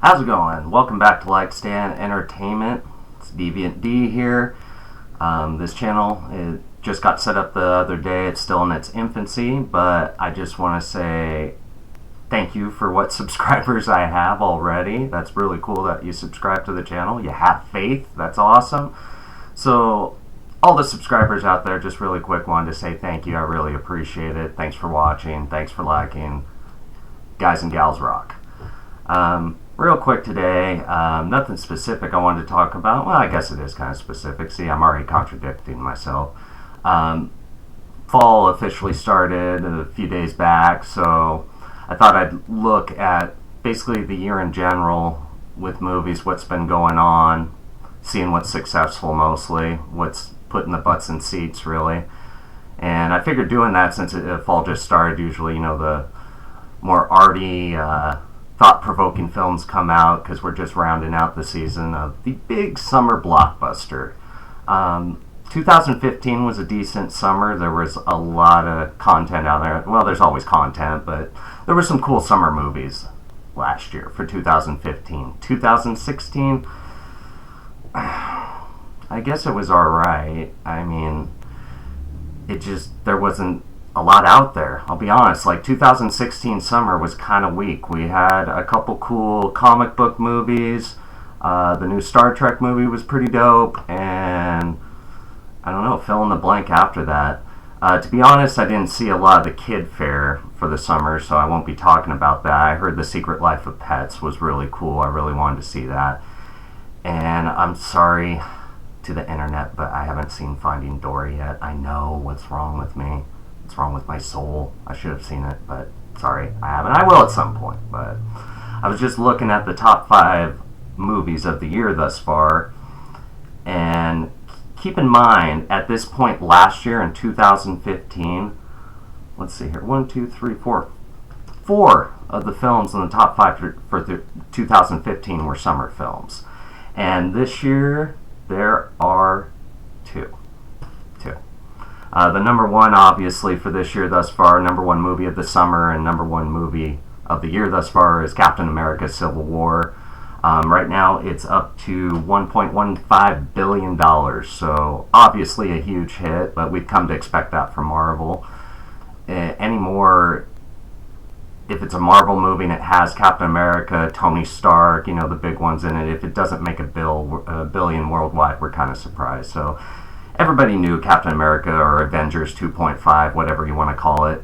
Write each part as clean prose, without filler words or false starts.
How's it going? Welcome back to Lightstand Entertainment. It's Deviant D here. This channel it just got set up the other day. It's still in its infancy, but I just want to say thank you for what subscribers I have already. That's really cool that you subscribe to the channel. You have faith. That's awesome. So all the subscribers out there, just really quick, wanted to say thank you. I really appreciate it. Thanks for watching. Thanks for liking. Guys and gals rock. Real quick today, nothing specific I wanted to talk about. Well, I guess it is kind of specific. See, I'm already contradicting myself. Fall officially started a few days back, so I thought I'd look at basically the year in general with movies, what's been going on, seeing what's successful mostly, what's putting the butts in seats really. And I figured doing that since fall just started, usually, the more arty, thought-provoking films come out because we're just rounding out the season of the big summer blockbuster. 2015 was a decent summer. There was a lot of content out there. Well, there's always content, but there were some cool summer movies last year for 2015. 2016, I guess it was alright. I mean, there wasn't a lot out there. I'll be honest, like 2016 summer was kind of weak. We had a couple cool comic book movies. The new Star Trek movie was pretty dope, and I don't know, fill in the blank after that. To be honest, I didn't see a lot of the kid fare for the summer, so I won't be talking about that. I heard The Secret Life of Pets was really cool. I really wanted to see that. And I'm sorry to the internet, but I haven't seen Finding Dory yet. I know what's wrong with me. What's wrong with my soul? I should have seen it, but sorry, I haven't. I will at some point, but I was just looking at the top 5 movies of the year thus far, and keep in mind, at this point last year in 2015, let's see here, 1, 2, 3, 4. 4 of the films in the top 5 for 2015 were summer films. And this year, there are 2. The number 1, obviously, for this year thus far, number 1 movie of the summer and number 1 movie of the year thus far is Captain America Civil War. Right now, it's up to $1.15 billion, so obviously a huge hit, but we've come to expect that from Marvel. Anymore, if it's a Marvel movie and it has Captain America, Tony Stark, the big ones in it, if it doesn't make a billion worldwide, we're kind of surprised. So everybody knew Captain America or Avengers 2.5, whatever you want to call it,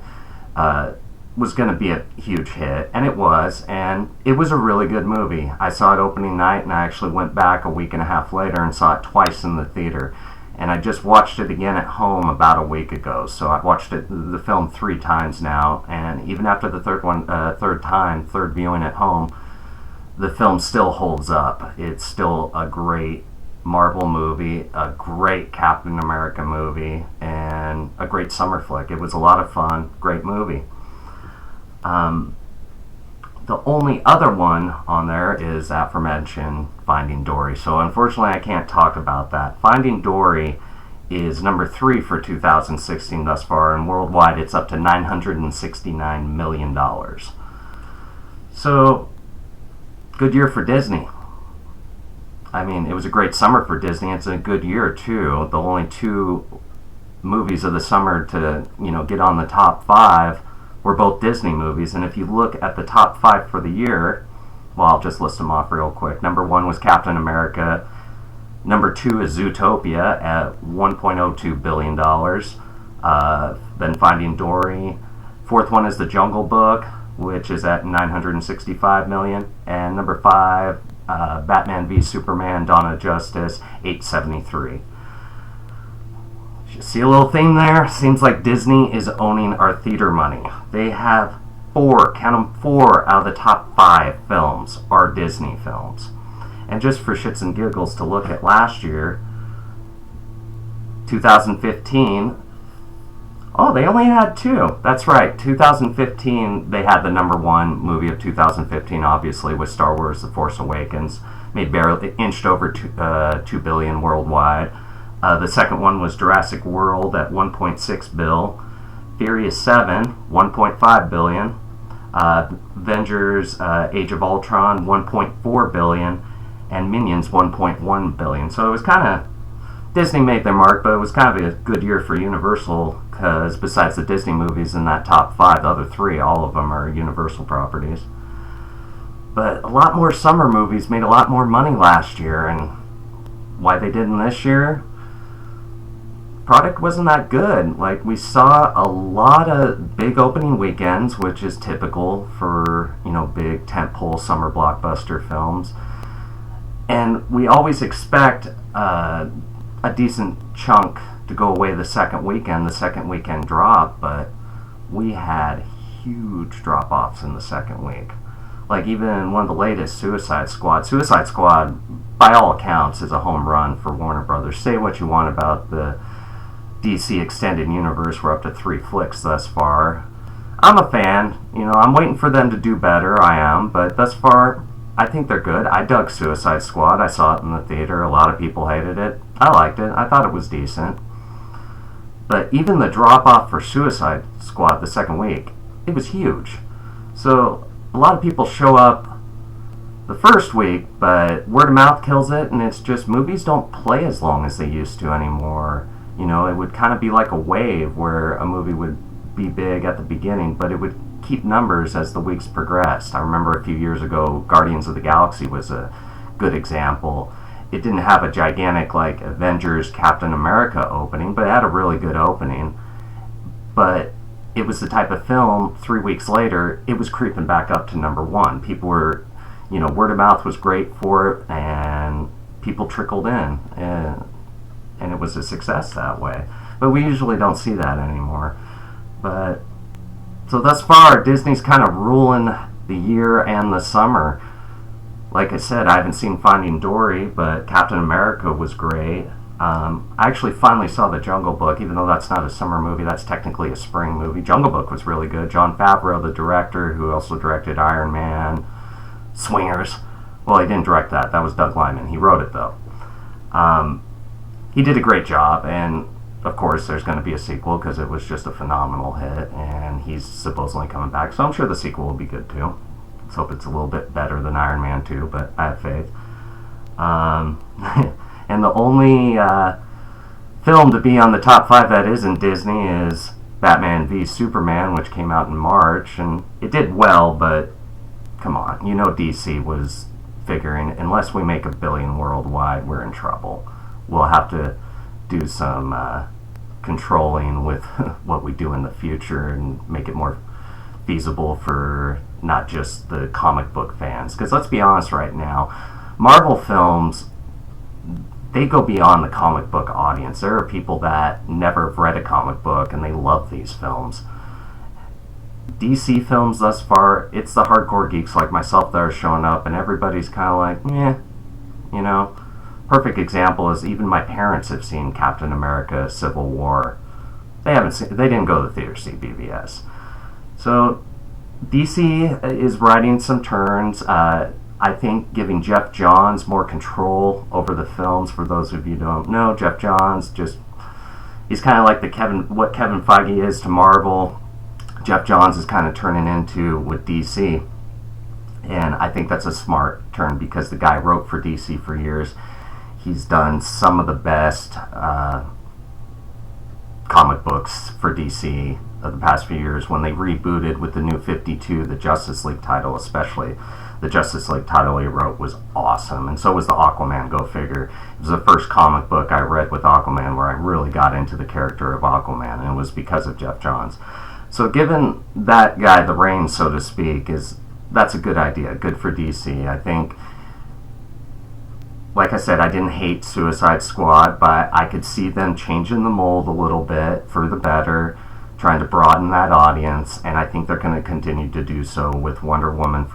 was going to be a huge hit, and it was a really good movie. I saw it opening night, and I actually went back a week and a half later and saw it twice in the theater, and I just watched it again at home about a week ago. So I watched the film 3 times now, and even after the third viewing at home, the film still holds up. It's still a great Marvel movie, a great Captain America movie, and a great summer flick. It was a lot of fun, great movie. The only other one on there is aforementioned Finding Dory, so unfortunately I can't talk about that. Finding Dory is number 3 for 2016 thus far, and worldwide it's up to $969 million. So, good year for Disney. I mean, it was a great summer for Disney. It's a good year, too. The only 2 movies of the summer to, get on the top 5 were both Disney movies. And if you look at the top 5 for the year, well, I'll just list them off real quick. Number 1 was Captain America. Number 2 is Zootopia at $1.02 billion. Then Finding Dory. 4th one is The Jungle Book, which is at $965 million. And number 5, Batman v Superman, Dawn of Justice, $873. See a little theme there? Seems like Disney is owning our theater money. They have 4, count them, 4 out of the top 5 films are Disney films. And just for shits and giggles to look at last year, 2015, oh, they only had 2. That's right. 2015, they had the number 1 movie of 2015, obviously, with Star Wars The Force Awakens. Inched over 2 billion worldwide. The second one was Jurassic World at $1.6 billion. Furious 7, $1.5 billion. Avengers Age of Ultron 1.4 billion, and Minions 1.1 billion. So it was kind of, Disney made their mark, but it was kind of a good year for Universal, because besides the Disney movies in that top 5, the other 3, all of them are Universal properties. But a lot more summer movies made a lot more money last year, and why they didn't this year? Product wasn't that good. Like, we saw a lot of big opening weekends, which is typical for, big tentpole summer blockbuster films. And we always expect a decent chunk to go away the second weekend drop, but we had huge drop-offs in the second week. Like, even in one of the latest, Suicide Squad, by all accounts, is a home run for Warner Brothers. Say what you want about the DC Extended Universe. We're up to 3 flicks thus far. I'm a fan. I'm waiting for them to do better. I am. But thus far, I think they're good. I dug Suicide Squad. I saw it in the theater. A lot of people hated it. I liked it. I thought it was decent. But even the drop-off for Suicide Squad the second week, it was huge. So a lot of people show up the first week, but word of mouth kills it, and it's just, movies don't play as long as they used to anymore. It would kind of be like a wave where a movie would be big at the beginning, but it would keep numbers as the weeks progressed. I remember a few years ago, Guardians of the Galaxy was a good example. It didn't have a gigantic, like, Avengers, Captain America opening, but it had a really good opening. But it was the type of film, 3 weeks later, it was creeping back up to number 1. People were, word of mouth was great for it, and people trickled in. And it was a success that way. But we usually don't see that anymore. But so thus far, Disney's kind of ruling the year and the summer. Like I said, I haven't seen Finding Dory, but Captain America was great. I actually finally saw The Jungle Book, even though that's not a summer movie. That's technically a spring movie. Jungle Book was really good. Jon Favreau, the director, who also directed Iron Man, Swingers. Well, he didn't direct that. That was Doug Liman. He wrote it, though. He did a great job, and of course there's going to be a sequel because it was just a phenomenal hit, and he's supposedly coming back, so I'm sure the sequel will be good too. Let's hope it's a little bit better than Iron Man 2, but I have faith. And the only film to be on the top 5 that isn't Disney is Batman v Superman, which came out in March, and it did well, but come on, DC was figuring, unless we make $1 billion worldwide, we're in trouble. We'll have to do some controlling with what we do in the future and make it more feasible for not just the comic book fans. Because let's be honest right now, Marvel films, they go beyond the comic book audience. There are people that never have read a comic book and they love these films. DC films thus far, it's the hardcore geeks like myself that are showing up, and everybody's kind of like, Perfect example is even my parents have seen Captain America: Civil War. They didn't go to the theater to see BVS. So DC is riding some turns. I think giving Jeff Johns more control over the films. For those of you who don't know, Jeff Johns he's kind of like what Kevin Feige is to Marvel. Jeff Johns is kind of turning into with DC, and I think that's a smart turn because the guy wrote for DC for years. He's done some of the best comic books for DC of the past few years. When they rebooted with the New 52, the Justice League title especially, the Justice League title he wrote was awesome, and so was the Aquaman, go figure. It was the first comic book I read with Aquaman where I really got into the character of Aquaman, and it was because of Jeff Johns. So giving that guy the reins, so to speak, that's a good idea, good for DC. I think, like I said, I didn't hate Suicide Squad, but I could see them changing the mold a little bit for the better, trying to broaden that audience, and I think they're going to continue to do so with Wonder Woman,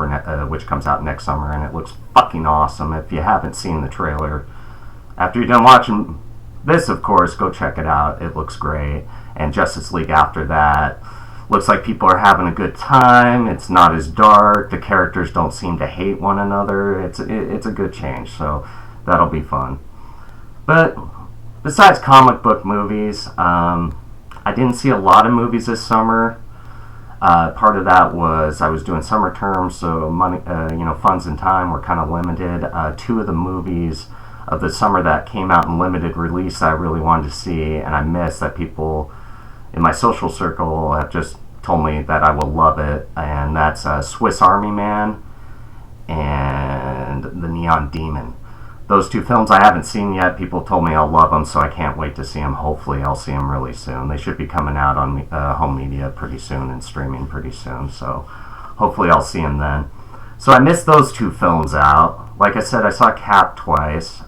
which comes out next summer, and it looks fucking awesome. If you haven't seen the trailer, after you're done watching this, of course, go check it out. It looks great. And Justice League after that, looks like people are having a good time. It's not as dark. The characters don't seem to hate one another. It's a good change, so that'll be fun. But besides comic book movies, I didn't see a lot of movies this summer. Part of that was I was doing summer terms, so money, funds and time were kind of limited. Two of the movies of the summer that came out in limited release I really wanted to see, and I missed, that people in my social circle have just told me that I will love it, and that's Swiss Army Man and The Neon Demon. Those two films I haven't seen yet. People told me I'll love them, so I can't wait to see them. Hopefully I'll see them really soon. They should be coming out on home media pretty soon and streaming pretty soon, so hopefully I'll see them then. So I missed those two films out. Like I said, I saw Cap twice.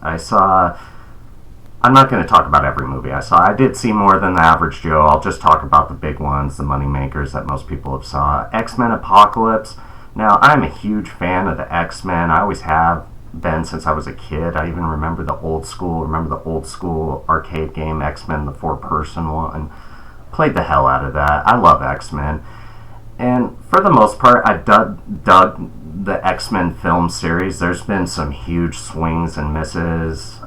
I'm not going to talk about every movie I saw. I did see more than the average Joe. I'll just talk about the big ones, the money makers that most people have saw. X-Men Apocalypse. Now, I'm a huge fan of the X-Men. I always have been since I was a kid. I even remember the old school arcade game, X-Men, the 4-person one. Played the hell out of that. I love X-Men. And for the most part, I dug the X-Men film series. There's been some huge swings and misses.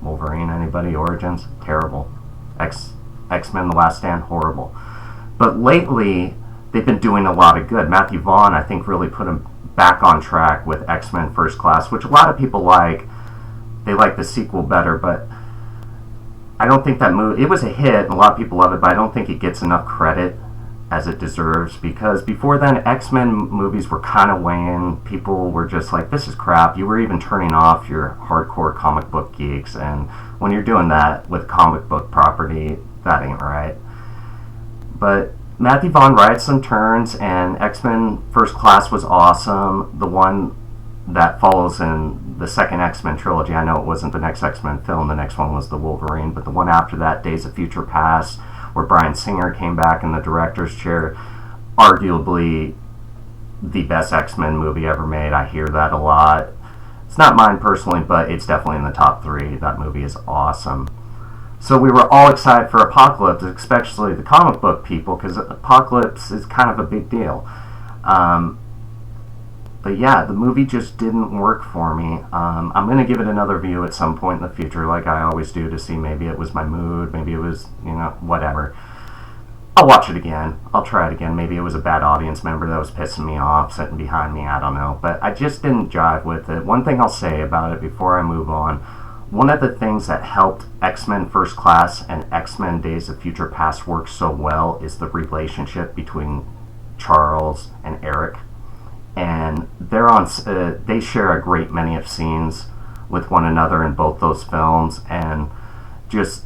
Wolverine, anybody? Origins? Terrible. X-Men The Last Stand? Horrible. But lately, they've been doing a lot of good. Matthew Vaughn, I think, really put him back on track with X-Men First Class, which a lot of people like. They like the sequel better, but I don't think that movie... It was a hit, and a lot of people love it, but I don't think it gets enough credit as it deserves, because before then, X-Men movies were kind of weighing. People were just like, this is crap. You were even turning off your hardcore comic book geeks, and when you're doing that with comic book property, that ain't right. But Matthew Vaughn rides some turns, and X-Men First Class was awesome. The one that follows in the second X-Men trilogy, I know it wasn't the next X-Men film, the next one was the Wolverine, but the one after that, Days of Future Past, where Bryan Singer came back in the director's chair, arguably the best X-Men movie ever made. I hear that a lot. It's not mine personally, but it's definitely in the top 3. That movie is awesome. So we were all excited for Apocalypse, especially the comic book people, because Apocalypse is kind of a big deal. But yeah, the movie just didn't work for me. I'm going to give it another view at some point in the future, like I always do, to see maybe it was my mood, maybe it was, whatever. I'll watch it again. I'll try it again. Maybe it was a bad audience member that was pissing me off, sitting behind me, I don't know. But I just didn't jive with it. One thing I'll say about it before I move on, one of the things that helped X-Men First Class and X-Men Days of Future Past work so well is the relationship between Charles and Eric. And they share a great many of scenes with one another in both those films, and just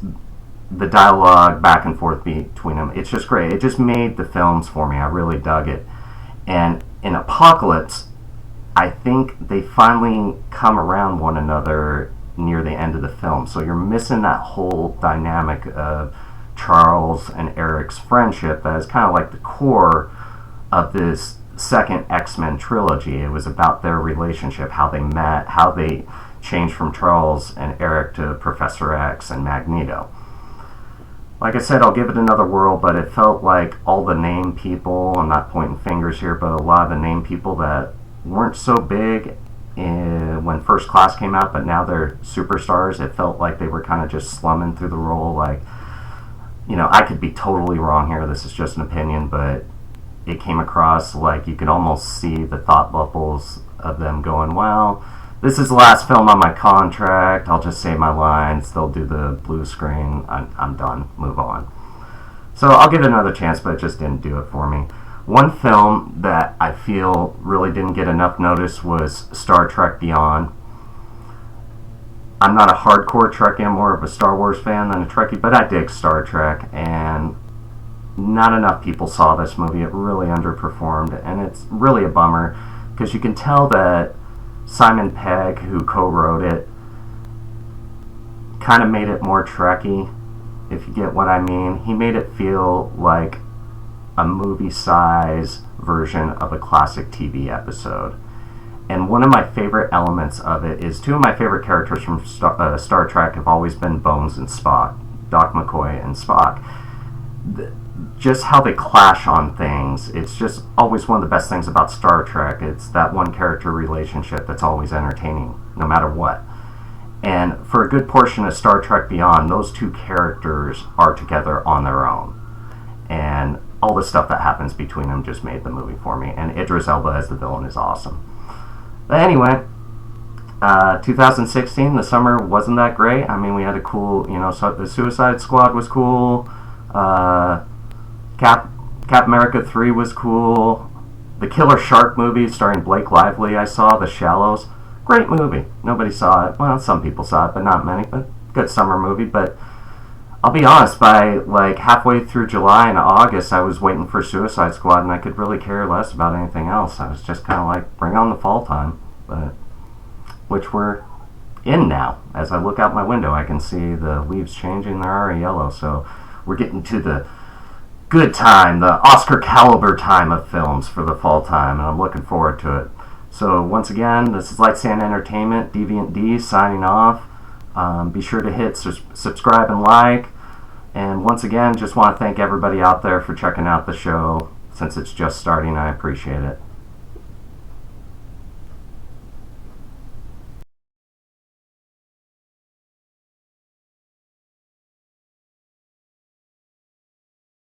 the dialogue back and forth between them, it's just great. It just made the films for me. I really dug it. And in Apocalypse, I think they finally come around one another near the end of the film, so you're missing that whole dynamic of Charles and Eric's friendship that is kind of like the core of this second X-Men trilogy. It was about their relationship, how they met, how they changed from Charles and Eric to Professor X and Magneto. Like I said, I'll give it another whirl, but it felt like all the name people, I'm not pointing fingers here, but a lot of the name people that weren't so big when First Class came out, but now they're superstars, it felt like they were kind of just slumming through the role. Like, I could be totally wrong here, this is just an opinion, but it came across like you could almost see the thought bubbles of them going, well, this is the last film on my contract, I'll just say my lines, they'll do the blue screen, I'm done, move on. So I'll give it another chance, but it just didn't do it for me. One film that I feel really didn't get enough notice was Star Trek Beyond. I'm not a hardcore Trekkie, I'm more of a Star Wars fan than a Trekkie, but I dig Star Trek, and not enough people saw this movie. It really underperformed, and it's really a bummer, because you can tell that Simon Pegg, who co-wrote it, kind of made it more Trekkie, if you get what I mean. He made it feel like a movie-size version of a classic TV episode. And one of my favorite elements of it is two of my favorite characters from Star Trek have always been Bones and Spock, Doc McCoy and Spock. Just how they clash on things, it's just always one of the best things about Star Trek. It's that one character relationship that's always entertaining, no matter what. And for a good portion of Star Trek Beyond, those two characters are together on their own. And all the stuff that happens between them just made the movie for me. And Idris Elba as the villain is awesome. But anyway, 2016, the summer wasn't that great. I mean, we had a cool, so the Suicide Squad was cool. Cap America 3 was cool. The Killer Shark movie starring Blake Lively I saw, The Shallows. Great movie. Nobody saw it. Well, some people saw it, but not many. But good summer movie. But I'll be honest, by like halfway through July and August, I was waiting for Suicide Squad, and I could really care less about anything else. I was just kind of like, bring on the fall time. But which we're in now. As I look out my window, I can see the leaves changing. They're already yellow. So we're getting to the good time, the Oscar caliber time of films for the fall time, and I'm looking forward to it. So once again, this is Lightstand Entertainment, Deviant D, signing off. Be sure to hit subscribe and like. And once again, just want to thank everybody out there for checking out the show. Since it's just starting, I appreciate it.